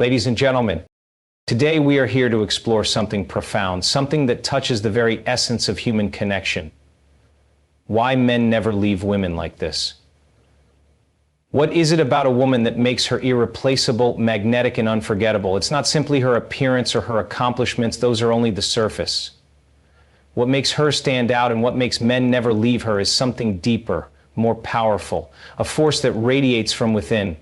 Ladies and gentlemen, today we are here to explore something profound, something that touches the very essence of human connection. Why men never leave women like this. What is it about a woman that makes her irreplaceable, magnetic, and unforgettable? It's not simply her appearance or her accomplishments, those are only the surface. What makes her stand out and what makes men never leave her is something deeper, more powerful, a force that radiates from within.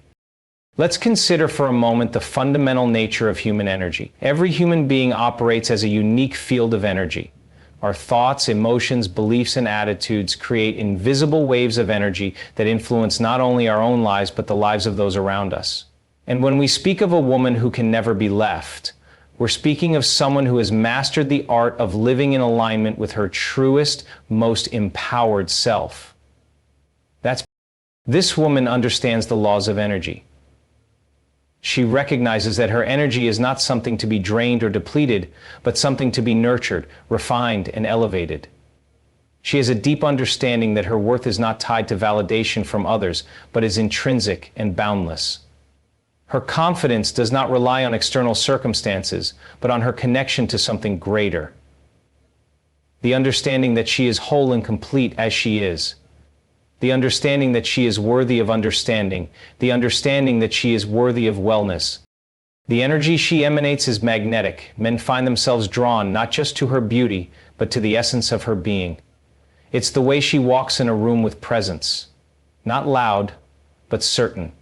Let's consider for a moment the fundamental nature of human energy. Every human being operates as a unique field of energy. Our thoughts, emotions, beliefs, and attitudes create invisible waves of energy that influence not only our own lives, but the lives of those around us. And when we speak of a woman who can never be left, we're speaking of someone who has mastered the art of living in alignment with her truest, most empowered self. This woman understands the laws of energy. She recognizes that her energy is not something to be drained or depleted, but something to be nurtured, refined, and elevated. She has a deep understanding that her worth is not tied to validation from others, but is intrinsic and boundless. Her confidence does not rely on external circumstances, but on her connection to something greater. The understanding that she is whole and complete as she is. The understanding that she is worthy of understanding, the understanding that she is worthy of wellness. The energy she emanates is magnetic. Men find themselves drawn not just to her beauty, but to the essence of her being. It's the way she walks in a room with presence. Not loud, but certain.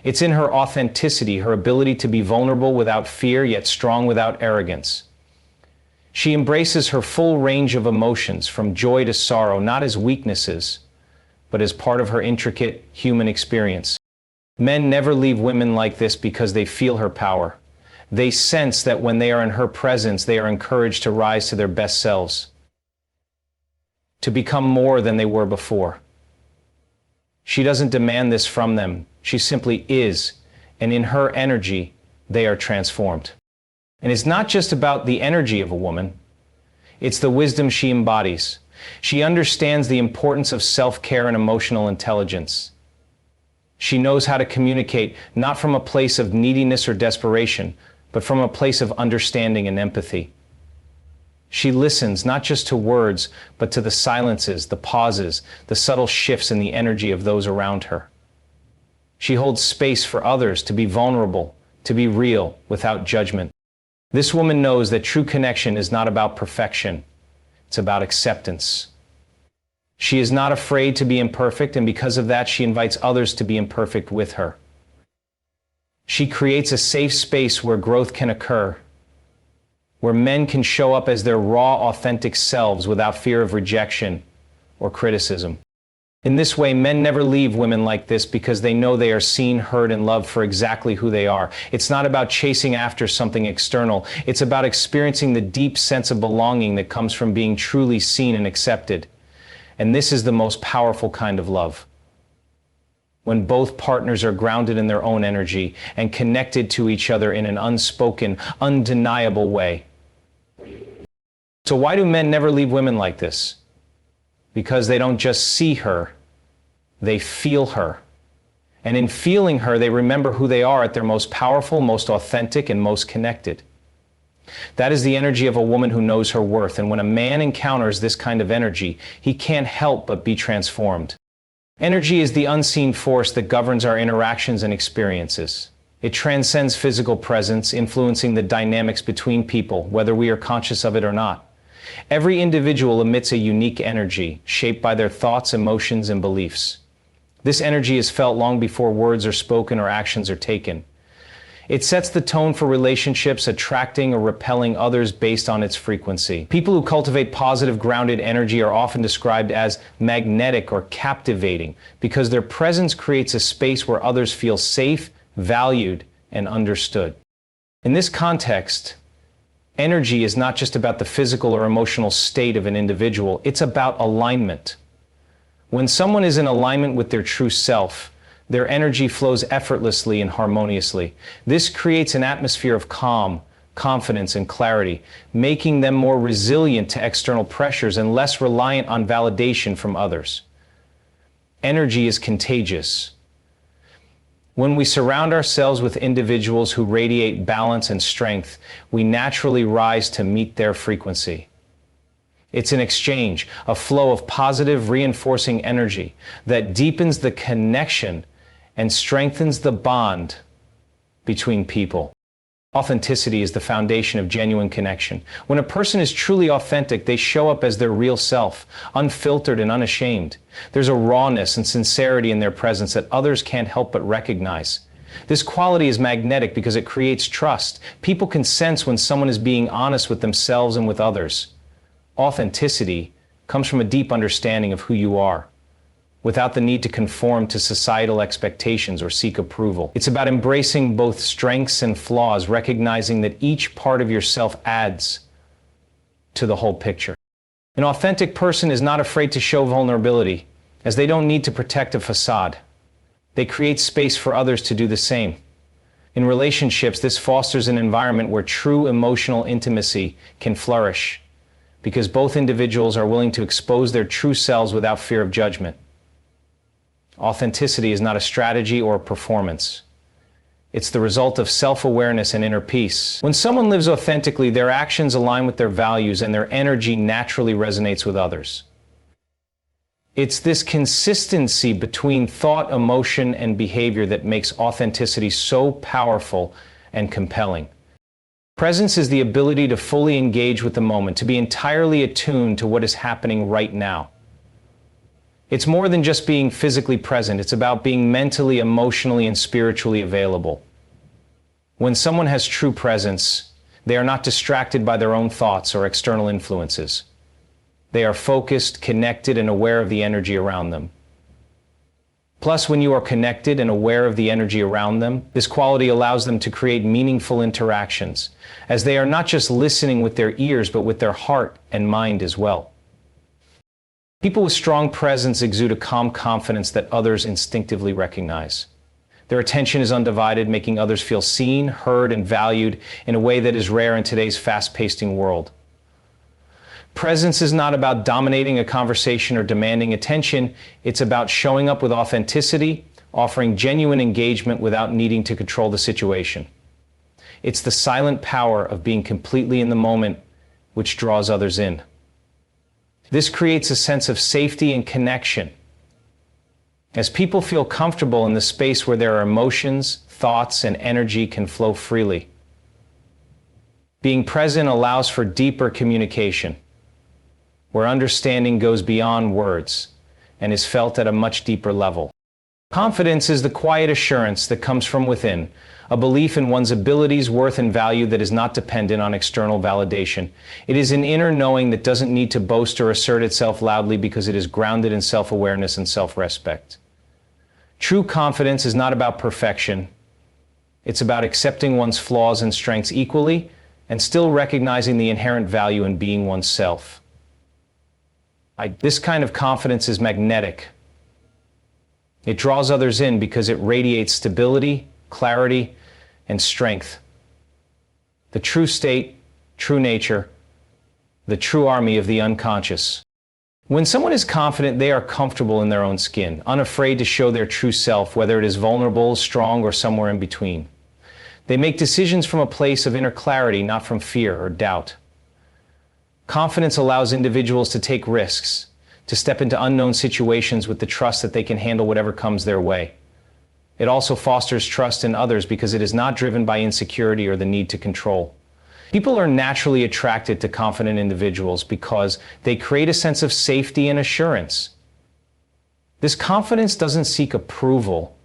It's in her authenticity, her ability to be vulnerable without fear, yet strong without arrogance. She embraces her full range of emotions, from joy to sorrow, not as weaknesses, but as part of her intricate human experience. Men never leave women like this because they feel her power. They sense that when they are in her presence, they are encouraged to rise to their best selves, to become more than they were before. She doesn't demand this from them. She simply is, and in her energy, they are transformed. And it's not just about the energy of a woman, it's the wisdom she embodies. She understands the importance of self-care and emotional intelligence. She knows how to communicate not from a place of neediness or desperation, but from a place of understanding and empathy. She listens not just to words, but to the silences, the pauses, the subtle shifts in the energy of those around her. She holds space for others to be vulnerable, to be real, without judgment. This woman knows that true connection is not about perfection. It's about acceptance. She is not afraid to be imperfect, and because of that, she invites others to be imperfect with her. She creates a safe space where growth can occur, where men can show up as their raw, authentic selves without fear of rejection or criticism. In this way, men never leave women like this because they know they are seen, heard, and loved for exactly who they are. It's not about chasing after something external. It's about experiencing the deep sense of belonging that comes from being truly seen and accepted. And this is the most powerful kind of love. When both partners are grounded in their own energy and connected to each other in an unspoken, undeniable way. So why do men never leave women like this? Because they don't just see her, they feel her. And in feeling her, they remember who they are at their most powerful, most authentic, and most connected. That is the energy of a woman who knows her worth. And when a man encounters this kind of energy, he can't help but be transformed. Energy is the unseen force that governs our interactions and experiences. It transcends physical presence, influencing the dynamics between people, whether we are conscious of it or not. Every individual emits a unique energy, shaped by their thoughts, emotions, and beliefs. This energy is felt long before words are spoken or actions are taken. It sets the tone for relationships, attracting or repelling others based on its frequency. People who cultivate positive, grounded energy are often described as magnetic or captivating because their presence creates a space where others feel safe, valued, and understood. In this context, energy is not just about the physical or emotional state of an individual, it's about alignment. When someone is in alignment with their true self, their energy flows effortlessly and harmoniously. This creates an atmosphere of calm, confidence, and clarity, making them more resilient to external pressures and less reliant on validation from others. Energy is contagious. When we surround ourselves with individuals who radiate balance and strength, we naturally rise to meet their frequency. It's an exchange, a flow of positive, reinforcing energy that deepens the connection and strengthens the bond between people. Authenticity is the foundation of genuine connection. When a person is truly authentic, they show up as their real self, unfiltered and unashamed. There's a rawness and sincerity in their presence that others can't help but recognize. This quality is magnetic because it creates trust. People can sense when someone is being honest with themselves and with others. Authenticity comes from a deep understanding of who you are, without the need to conform to societal expectations or seek approval. It's about embracing both strengths and flaws, recognizing that each part of yourself adds to the whole picture. An authentic person is not afraid to show vulnerability, as they don't need to protect a facade. They create space for others to do the same. In relationships, this fosters an environment where true emotional intimacy can flourish, because both individuals are willing to expose their true selves without fear of judgment. Authenticity is not a strategy or a performance. It's the result of self-awareness and inner peace. When someone lives authentically, their actions align with their values and their energy naturally resonates with others. It's this consistency between thought, emotion, and behavior that makes authenticity so powerful and compelling. Presence is the ability to fully engage with the moment, to be entirely attuned to what is happening right now. It's more than just being physically present. It's about being mentally, emotionally, and spiritually available. When someone has true presence, they are not distracted by their own thoughts or external influences. They are focused, connected, and aware of the energy around them. Plus, when you are connected and aware of the energy around them, this quality allows them to create meaningful interactions, as they are not just listening with their ears, but with their heart and mind as well. People with strong presence exude a calm confidence that others instinctively recognize. Their attention is undivided, making others feel seen, heard, and valued in a way that is rare in today's fast-paced world. Presence is not about dominating a conversation or demanding attention. It's about showing up with authenticity, offering genuine engagement without needing to control the situation. It's the silent power of being completely in the moment which draws others in. This creates a sense of safety and connection, as people feel comfortable in the space where their emotions, thoughts, and energy can flow freely. Being present allows for deeper communication, where understanding goes beyond words and is felt at a much deeper level. Confidence is the quiet assurance that comes from within, a belief in one's abilities, worth, and value that is not dependent on external validation. It is an inner knowing that doesn't need to boast or assert itself loudly because it is grounded in self-awareness and self-respect. True confidence is not about perfection. It's about accepting one's flaws and strengths equally and still recognizing the inherent value in being oneself. This kind of confidence is magnetic. It draws others in because it radiates stability, clarity, and strength. The true state, true nature, the true army of the unconscious. When someone is confident, they are comfortable in their own skin, unafraid to show their true self, whether it is vulnerable, strong, or somewhere in between. They make decisions from a place of inner clarity, not from fear or doubt. Confidence allows individuals to take risks, to step into unknown situations with the trust that they can handle whatever comes their way. It also fosters trust in others because it is not driven by insecurity or the need to control. People are naturally attracted to confident individuals because they create a sense of safety and assurance. This confidence doesn't seek approval.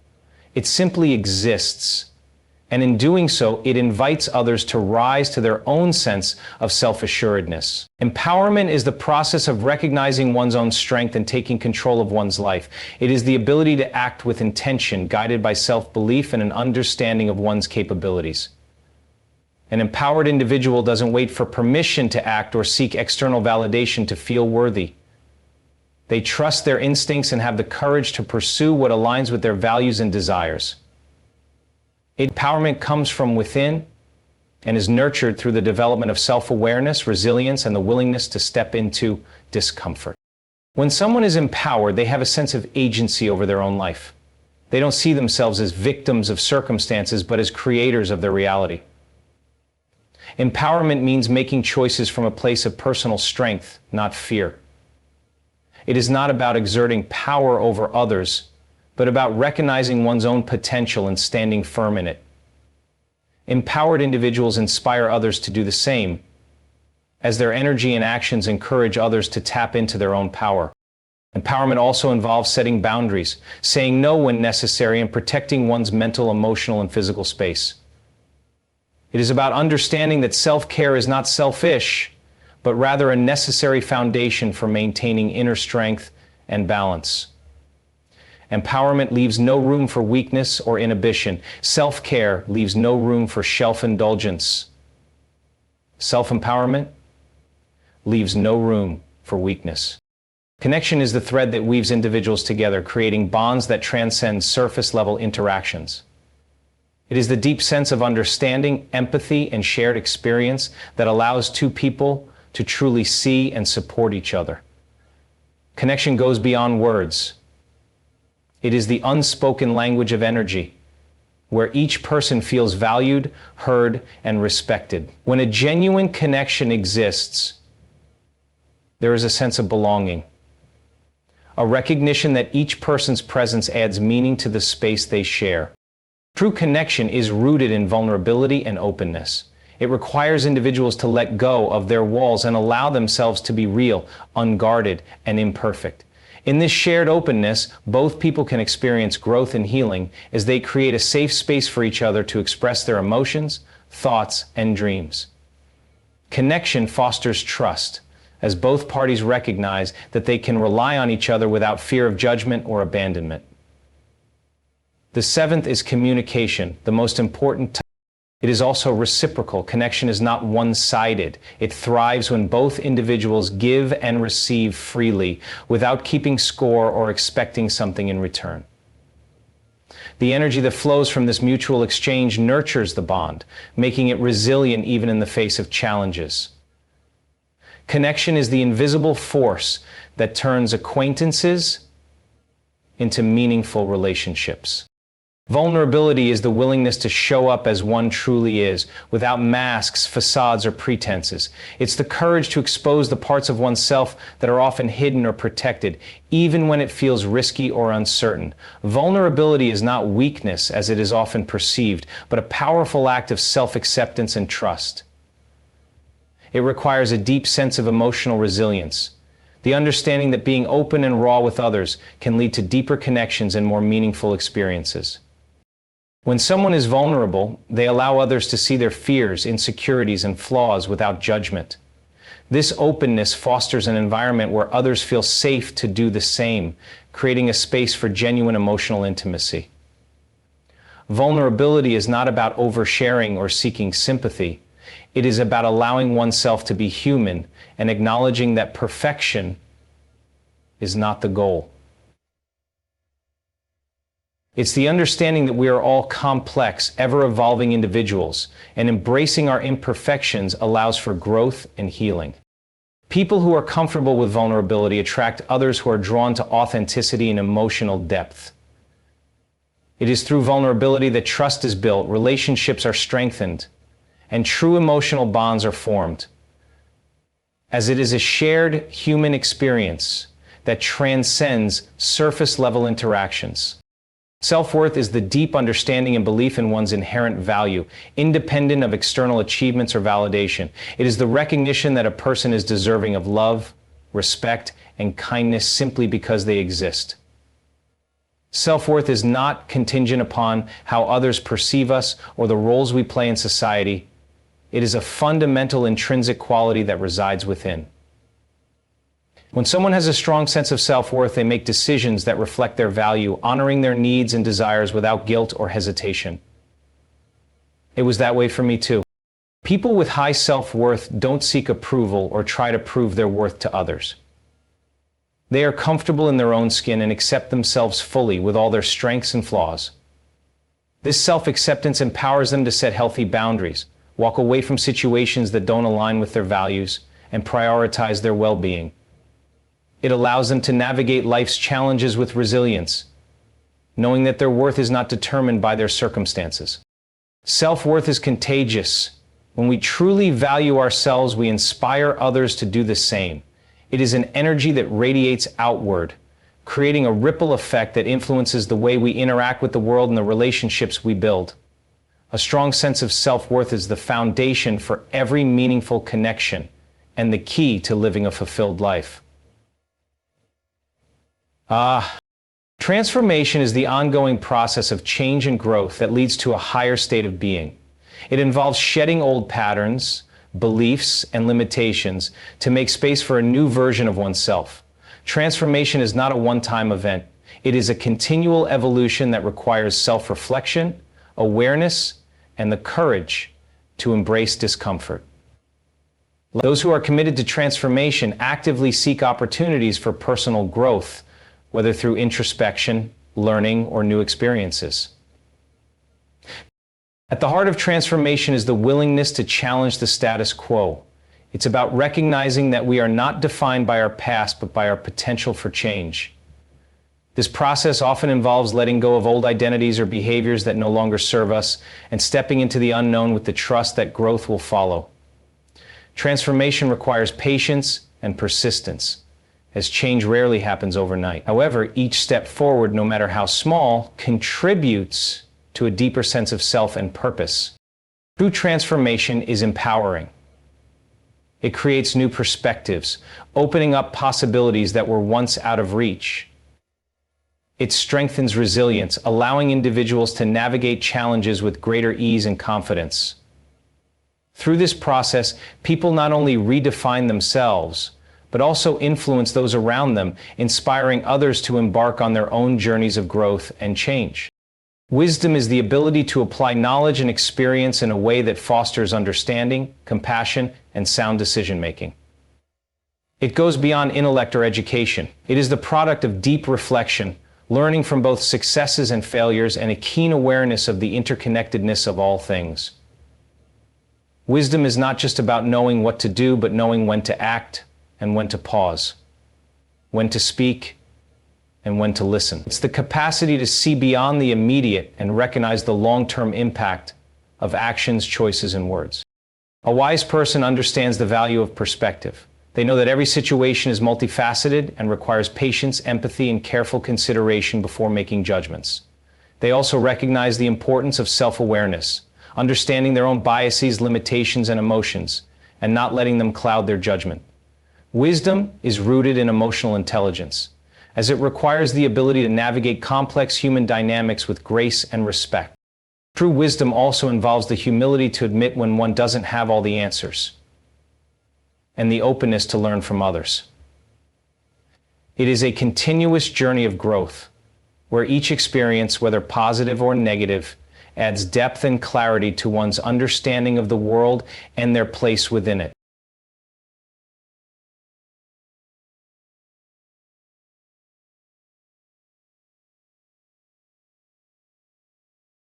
It simply exists. And in doing so, it invites others to rise to their own sense of self-assuredness. Empowerment is the process of recognizing one's own strength and taking control of one's life. It is the ability to act with intention, guided by self-belief and an understanding of one's capabilities. An empowered individual doesn't wait for permission to act or seek external validation to feel worthy. They trust their instincts and have the courage to pursue what aligns with their values and desires. Empowerment comes from within and is nurtured through the development of self-awareness, resilience, and the willingness to step into discomfort. When someone is empowered, they have a sense of agency over their own life. They don't see themselves as victims of circumstances, but as creators of their reality. Empowerment means making choices from a place of personal strength, not fear. It is not about exerting power over others, but about recognizing one's own potential and standing firm in it. Empowered individuals inspire others to do the same, as their energy and actions encourage others to tap into their own power. Empowerment also involves setting boundaries, saying no when necessary, and protecting one's mental, emotional, and physical space. It is about understanding that self-care is not selfish, but rather a necessary foundation for maintaining inner strength and balance. Empowerment leaves no room for weakness or inhibition. Self-care leaves no room for self-indulgence. Self-empowerment leaves no room for weakness. Connection is the thread that weaves individuals together, creating bonds that transcend surface-level interactions. It is the deep sense of understanding, empathy, and shared experience that allows two people to truly see and support each other. Connection goes beyond words. It is the unspoken language of energy, where each person feels valued, heard, and respected. When a genuine connection exists, there is a sense of belonging, a recognition that each person's presence adds meaning to the space they share. True connection is rooted in vulnerability and openness. It requires individuals to let go of their walls and allow themselves to be real, unguarded, and imperfect. In this shared openness, both people can experience growth and healing as they create a safe space for each other to express their emotions, thoughts, and dreams. Connection fosters trust, as both parties recognize that they can rely on each other without fear of judgment or abandonment. The seventh is communication, the most important type. It is also reciprocal. Connection is not one-sided. It thrives when both individuals give and receive freely, without keeping score or expecting something in return. The energy that flows from this mutual exchange nurtures the bond, making it resilient even in the face of challenges. Connection is the invisible force that turns acquaintances into meaningful relationships. Vulnerability is the willingness to show up as one truly is, without masks, facades, or pretenses. It's the courage to expose the parts of oneself that are often hidden or protected, even when it feels risky or uncertain. Vulnerability is not weakness, as it is often perceived, but a powerful act of self-acceptance and trust. It requires a deep sense of emotional resilience, the understanding that being open and raw with others can lead to deeper connections and more meaningful experiences. When someone is vulnerable, they allow others to see their fears, insecurities, and flaws without judgment. This openness fosters an environment where others feel safe to do the same, creating a space for genuine emotional intimacy. Vulnerability is not about oversharing or seeking sympathy. It is about allowing oneself to be human and acknowledging that perfection is not the goal. It's the understanding that we are all complex, ever-evolving individuals, and embracing our imperfections allows for growth and healing. People who are comfortable with vulnerability attract others who are drawn to authenticity and emotional depth. It is through vulnerability that trust is built, relationships are strengthened, and true emotional bonds are formed, as it is a shared human experience that transcends surface-level interactions. Self-worth is the deep understanding and belief in one's inherent value, independent of external achievements or validation. It is the recognition that a person is deserving of love, respect, and kindness simply because they exist. Self-worth is not contingent upon how others perceive us or the roles we play in society. It is a fundamental intrinsic quality that resides within. When someone has a strong sense of self-worth, they make decisions that reflect their value, honoring their needs and desires without guilt or hesitation. It was that way for me too. People with high self-worth don't seek approval or try to prove their worth to others. They are comfortable in their own skin and accept themselves fully with all their strengths and flaws. This self-acceptance empowers them to set healthy boundaries, walk away from situations that don't align with their values, and prioritize their well-being. It allows them to navigate life's challenges with resilience, knowing that their worth is not determined by their circumstances. Self-worth is contagious. When we truly value ourselves, we inspire others to do the same. It is an energy that radiates outward, creating a ripple effect that influences the way we interact with the world and the relationships we build. A strong sense of self-worth is the foundation for every meaningful connection and the key to living a fulfilled life. Transformation is the ongoing process of change and growth that leads to a higher state of being. It involves shedding old patterns, beliefs, and limitations to make space for a new version of oneself. Transformation is not a one-time event. It is a continual evolution that requires self-reflection, awareness, and the courage to embrace discomfort. Those who are committed to transformation actively seek opportunities for personal growth, whether through introspection, learning, or new experiences. At the heart of transformation is the willingness to challenge the status quo. It's about recognizing that we are not defined by our past, but by our potential for change. This process often involves letting go of old identities or behaviors that no longer serve us and stepping into the unknown with the trust that growth will follow. Transformation requires patience and persistence, as change rarely happens overnight. However, each step forward, no matter how small, contributes to a deeper sense of self and purpose. True transformation is empowering. It creates new perspectives, opening up possibilities that were once out of reach. It strengthens resilience, allowing individuals to navigate challenges with greater ease and confidence. Through this process, people not only redefine themselves, but also influence those around them, inspiring others to embark on their own journeys of growth and change. Wisdom is the ability to apply knowledge and experience in a way that fosters understanding, compassion, and sound decision-making. It goes beyond intellect or education. It is the product of deep reflection, learning from both successes and failures, and a keen awareness of the interconnectedness of all things. Wisdom is not just about knowing what to do, but knowing when to act and when to pause, when to speak and when to listen. It's the capacity to see beyond the immediate and recognize the long-term impact of actions, choices, and words. A wise person understands the value of perspective. They know that every situation is multifaceted and requires patience, empathy, and careful consideration before making judgments. They also recognize the importance of self-awareness, understanding their own biases, limitations, and emotions, and not letting them cloud their judgment. Wisdom is rooted in emotional intelligence, as it requires the ability to navigate complex human dynamics with grace and respect. True wisdom also involves the humility to admit when one doesn't have all the answers, and the openness to learn from others. It is a continuous journey of growth, where each experience, whether positive or negative, adds depth and clarity to one's understanding of the world and their place within it.